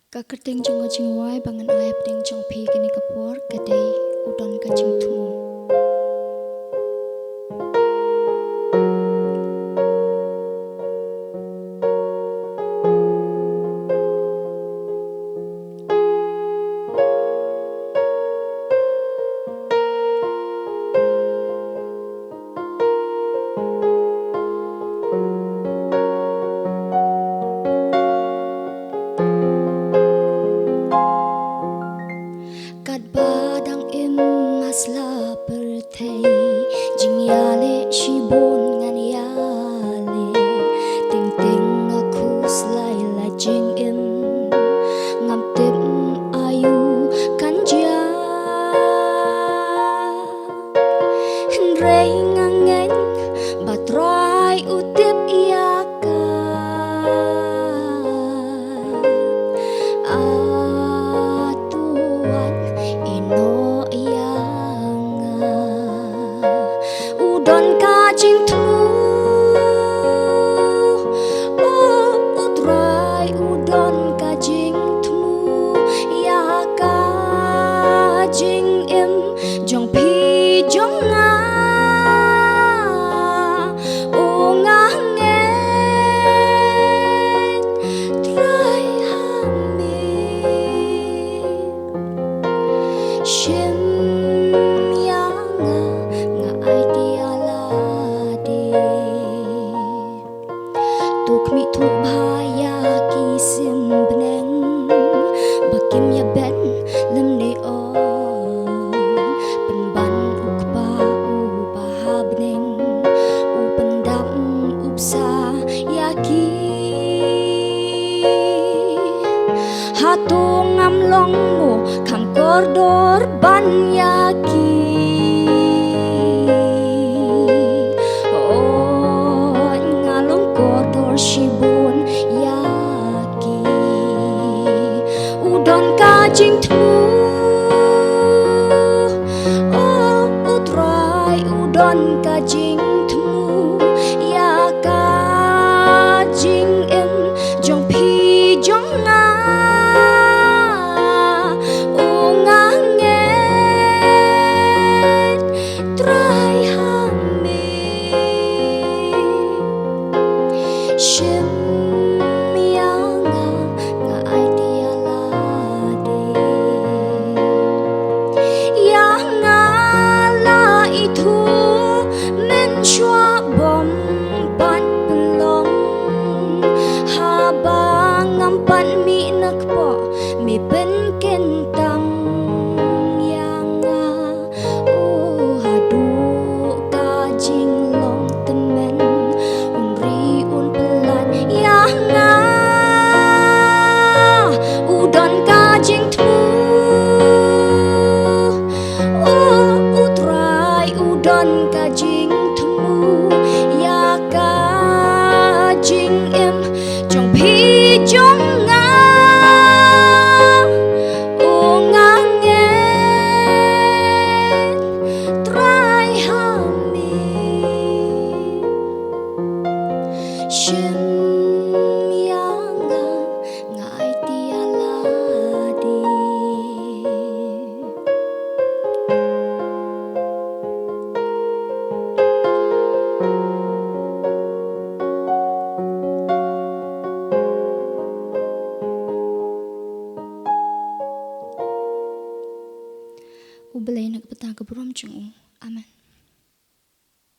Kakating jong ngajingwai bangan ayap ting jong pi kini kapor kadai udon kajing tumu. Kat badang im masla perthei jing yale shibun ngan yale ting ting aku slai la jing im ngam tim ayu kan ja rei ngangen batrai utip iaka udon kajing tumu, utrai udon kajing tumu, ya kajing im jong pi jong nga, ngangen trai hamir shim tuk mi tuk bhaya ki sim beneng bakim ya ben lem ne on pen ban uk pa u baha beneng u pendam upsa ya ki hatung ngam long mo kham kordor ban ya ki shibun yaki udon kajing tumu, utrai udon kajing tumu, ya kajing em jong pi jong nga, ngangen trai shim yang nga idea lade yang la itu men shwa bom pan pelong habang ampan mi nakpo mi pen kentang yang hadu kajing long temen udon kajing tumu, utrai udon kajing tumu, ya kajing im jong pi jong nga, ngangen trai hamir shim ubelai nak petang keberom cung. Amen.